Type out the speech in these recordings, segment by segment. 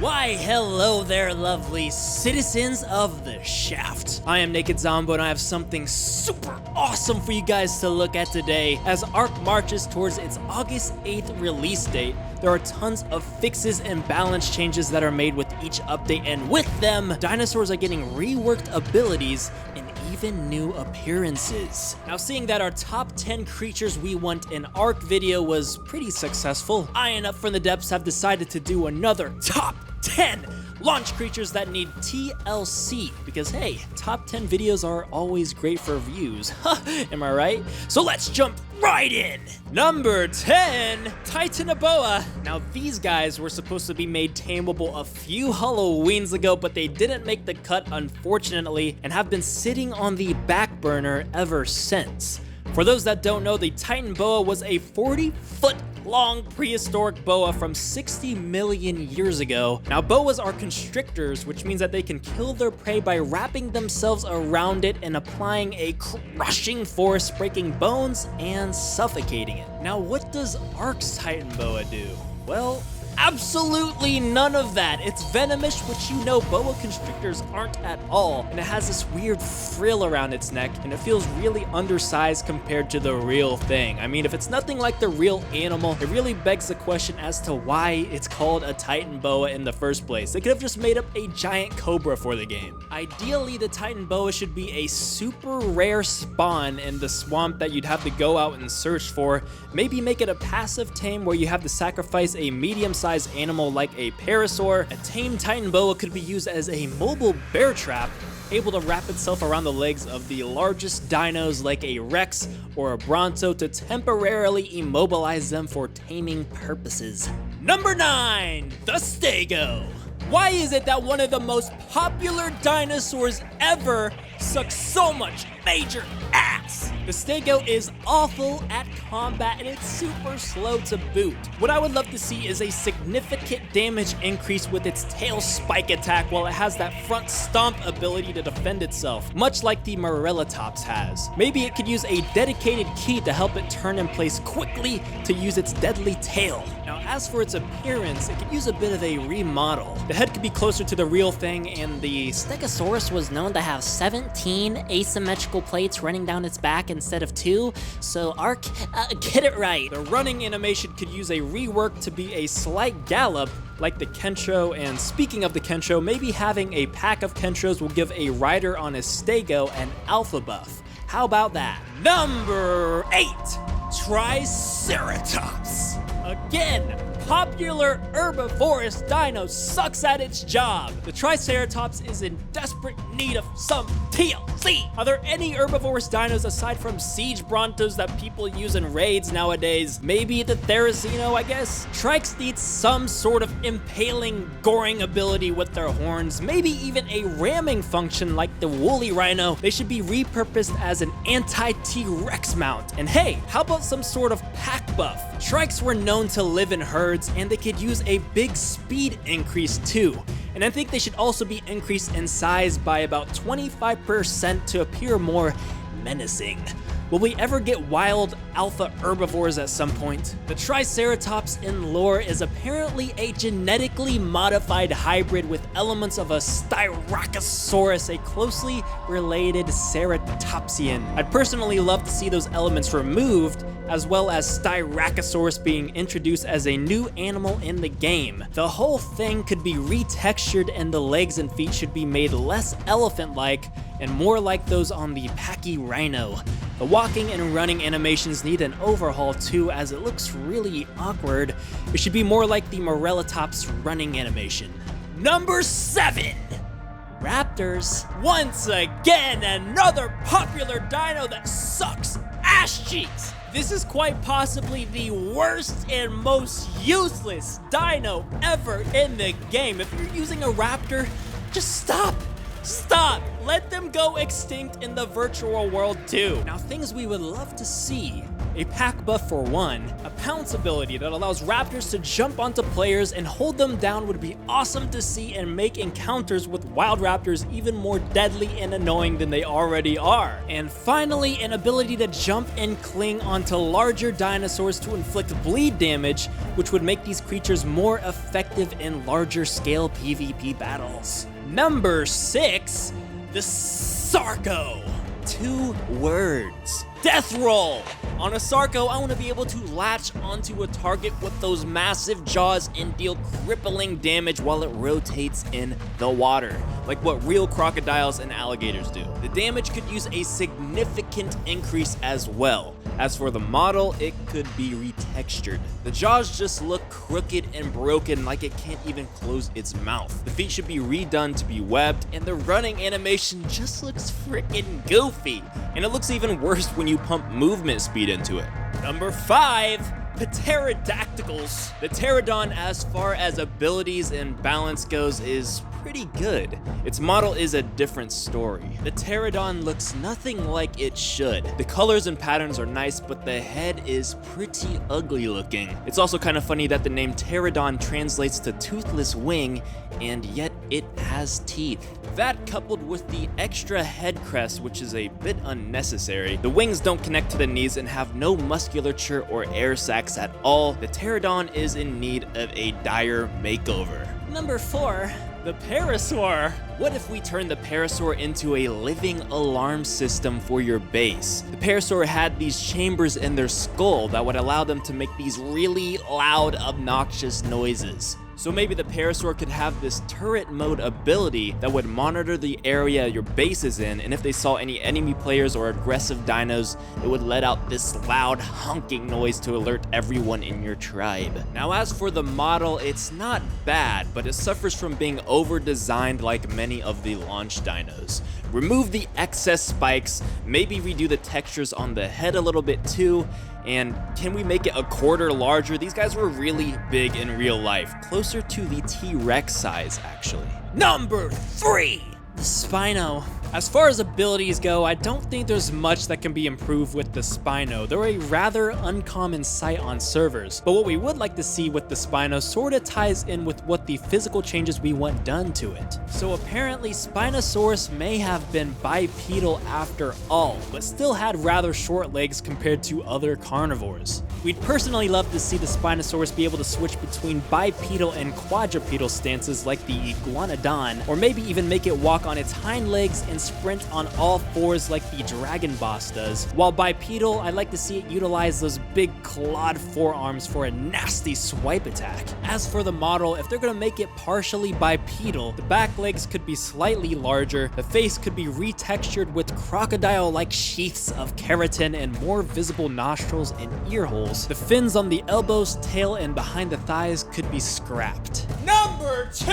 Why, hello there, lovely citizens of the Shaft. I am Naked Zombo, and I have something super awesome for you guys to look at today. As Ark marches towards its August 8th release date, there are tons of fixes and balance changes that are made with each update, and with them, dinosaurs are getting reworked abilities and even new appearances. Now, seeing that our top 10 creatures we want in Ark video was pretty successful, I and Up from the Depths have decided to do another top 10 launch creatures that need TLC, because hey, top 10 videos are always great for views. Am I right? So let's jump right in. Number 10, Titanoboa. Now these guys were supposed to be made tameable a few Halloweens ago, but they didn't make the cut, unfortunately, and have been sitting on the back burner ever since. For those that don't know, the Titanoboa was a 40-foot long prehistoric boa from 60 million years ago. Now, boas are constrictors, which means that they can kill their prey by wrapping themselves around it and applying a crushing force, breaking bones and suffocating it. Now, what does Ark's Titanoboa do? Well, absolutely none of that. It's venomous, which you know boa constrictors aren't at all, and it has this weird frill around its neck, and it feels really undersized compared to the real thing. I mean, if it's nothing like the real animal, it really begs the question as to why it's called a Titanoboa in the first place. They could have just made up a giant cobra for the game. Ideally, the Titanoboa should be a super rare spawn in the swamp that you'd have to go out and search for. Maybe make it a passive tame where you have to sacrifice a medium-sized animal like a parasaur. A tame Titanoboa could be used as a mobile bear trap, able to wrap itself around the legs of the largest dinos like a Rex or a Bronto to temporarily immobilize them for taming purposes. Number 9, the Sago. Why is it that one of the most popular dinosaurs ever sucks so much major ass? The Sago is awful at combat and it's super slow to boot. What I would love to see is a significant damage increase with its tail spike attack while it has that front stomp ability to defend itself, much like the Triceratops has. Maybe it could use a dedicated key to help it turn in place quickly to use its deadly tail. Now, as for its appearance, it could use a bit of a remodel. The head could be closer to the real thing, and the Stegosaurus was known to have 17 asymmetrical plates running down its back instead of 2, so Ark, get it right. The running animation could use a rework to be a slight gallop like the Kentro, and speaking of the Kentro, maybe having a pack of Kentros will give a rider on a Stego an alpha buff. How about that? Number 8, Triceratops. Again, popular herbivorous dino sucks at its job. The Triceratops is in desperate need of some TLC. Are there any herbivorous dinos aside from siege brontos that people use in raids nowadays? Maybe the Therizino, I guess? Trikes need some sort of impaling, goring ability with their horns, maybe even a ramming function like the woolly rhino. They should be repurposed as an anti-T-Rex mount. And hey, how about some sort of pack buff? Trikes were known to live in herds, and they could use a big speed increase too. And I think they should also be increased in size by about 25% to appear more menacing. Will we ever get wild alpha herbivores at some point? The Triceratops in lore is apparently a genetically modified hybrid with elements of a Styracosaurus, a closely related ceratopsian. I'd personally love to see those elements removed, as well as Styracosaurus being introduced as a new animal in the game. The whole thing could be retextured, and the legs and feet should be made less elephant-like and more like those on the Pachyrhino. The walking and running animations need an overhaul too, as it looks really awkward. It should be more like the Morellatops running animation. Number 7, Raptors. Once again, another popular dino that sucks ass cheeks. This is quite possibly the worst and most useless dino ever in the game. If you're using a raptor, just stop. Stop! Let them go extinct in the virtual world too. Now, things we would love to see a pack buff for 1, a pounce ability that allows raptors to jump onto players and hold them down would be awesome to see and make encounters with wild raptors even more deadly and annoying than they already are. And finally, an ability to jump and cling onto larger dinosaurs to inflict bleed damage, which would make these creatures more effective in larger scale PvP battles. Number 6, the Sarco. 2 words. Death roll! On a Sarco, I want to be able to latch onto a target with those massive jaws and deal crippling damage while it rotates in the water, like what real crocodiles and alligators do. The damage could use a significant increase as well. As for the model, it could be retextured. The jaws just look crooked and broken, like it can't even close its mouth. The feet should be redone to be webbed, and the running animation just looks freaking goofy. And it looks even worse when you pump movement speed into it. Number 5, the pterodactyls. The Terra Don, as far as abilities and balance goes, is pretty good. Its model is a different story. The Terra Don looks nothing like it should. The colors and patterns are nice, but the head is pretty ugly looking. It's also kind of funny that the name Terra Don translates to toothless wing, and yet it has teeth. That, coupled with the extra head crest, which is a bit unnecessary. The wings don't connect to the knees and have no musculature or air sacs at all. The Terra Don is in need of a dire makeover. Number 4, the Parasaur. What if we turn the Parasaur into a living alarm system for your base? The Parasaur had these chambers in their skull that would allow them to make these really loud, obnoxious noises. So maybe the Parasaur could have this turret mode ability that would monitor the area your base is in, and if they saw any enemy players or aggressive dinos, it would let out this loud honking noise to alert everyone in your tribe. Now as for the model, it's not bad, but it suffers from being over-designed like many of the launch dinos. Remove the excess spikes, maybe redo the textures on the head a little bit too, and can we make it a quarter larger? These guys were really big in real life, closer to the T-Rex size actually. Number 3, the Spino. As far as abilities go, I don't think there's much that can be improved with the Spino. They're a rather uncommon sight on servers, but what we would like to see with the Spino sorta ties in with what the physical changes we want done to it. So apparently Spinosaurus may have been bipedal after all, but still had rather short legs compared to other carnivores. We'd personally love to see the Spinosaurus be able to switch between bipedal and quadrupedal stances like the Iguanodon, or maybe even make it walk on its hind legs and sprint on all fours like the Dragon Boss does. While bipedal, I'd like to see it utilize those big clawed forearms for a nasty swipe attack. As for the model, if they're gonna make it partially bipedal, the back legs could be slightly larger, the face could be retextured with crocodile-like sheaths of keratin and more visible nostrils and ear holes. The fins on the elbows, tail, and behind the thighs could be scrapped. Number 2,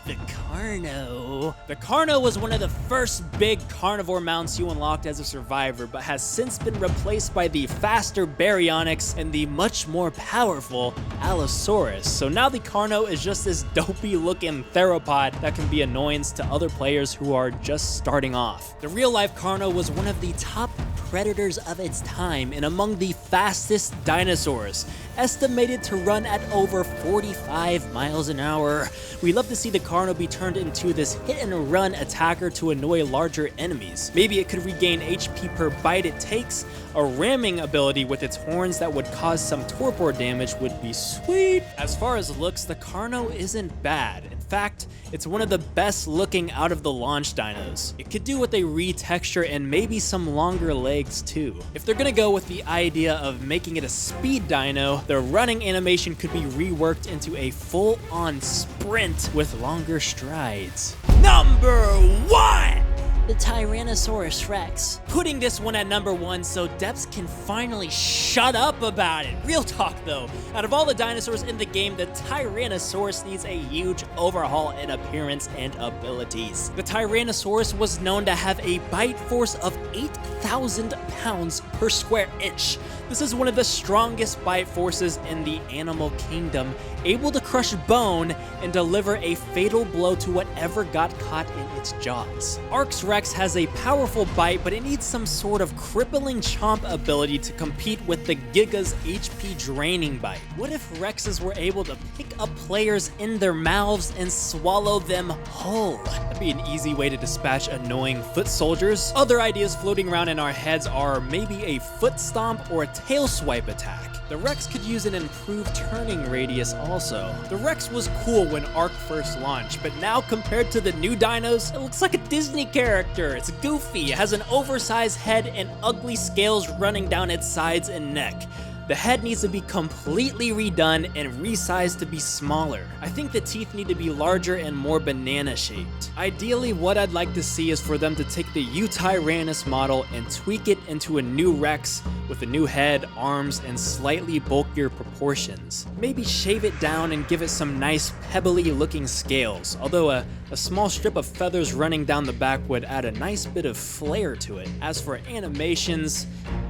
the Karno. The Karno was one of the first big carnivore mounts you unlocked as a survivor, but has since been replaced by the faster Baryonyx and the much more powerful Allosaurus. So now the Karno is just this dopey looking theropod that can be annoyance to other players who are just starting off. The real life Karno was one of the top predators of its time and among the fastest dinosaurs, estimated to run at over 45 miles an hour. We love to see the Karno be turned into this hit and run attacker to annoy larger enemies. Maybe it could regain HP per bite it takes. A ramming ability with its horns that would cause some torpor damage would be sweet. As far as looks, the Karno isn't bad. In fact, it's one of the best looking out of the launch dinos. It could do with a retexture and maybe some longer legs too. If they're gonna go with the idea of making it a speed dino, the running animation could be reworked into a full-on sprint with longer strides. Number 1! The Tyrannosaurus Rex. Putting this one at number 1 so Depths can finally shut up about it. Real talk though, out of all the dinosaurs in the game, the Tyrannosaurus needs a huge overhaul in appearance and abilities. The Tyrannosaurus was known to have a bite force of 8,000 pounds per square inch. This is one of the strongest bite forces in the animal kingdom, able to crush bone and deliver a fatal blow to whatever got caught in its jaws. Ark's Rex Rex has a powerful bite, but it needs some sort of crippling chomp ability to compete with the Giga's HP draining bite. What if Rexes were able to pick up players in their mouths and swallow them whole? That'd be an easy way to dispatch annoying foot soldiers. Other ideas floating around in our heads are maybe a foot stomp or a tail swipe attack. The Rex could use an improved turning radius also. The Rex was cool when Ark first launched, but now compared to the new dinos, it looks like a Disney character. It's goofy, it has an oversized head and ugly scales running down its sides and neck. The head needs to be completely redone and resized to be smaller. I think the teeth need to be larger and more banana shaped. Ideally, what I'd like to see is for them to take the Tyrannosaurus model and tweak it into a new Rex with a new head, arms, and slightly bulkier proportions. Maybe shave it down and give it some nice pebbly looking scales, although a small strip of feathers running down the back would add a nice bit of flair to it. As for animations,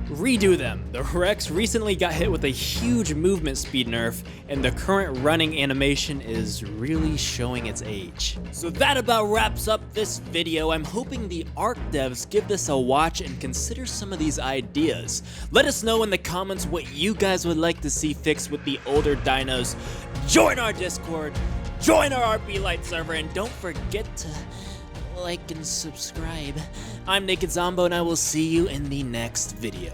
redo them. The Rex recently got hit with a huge movement speed nerf, and the current running animation is really showing its age. So that about wraps up this video. I'm hoping the Ark devs give this a watch and consider some of these ideas. Let us know in the comments what you guys would like to see fixed with the older dinos. Join our Discord, join our RP Lite server, and don't forget to like and subscribe. I'm Naked Zombo, and I will see you in the next video.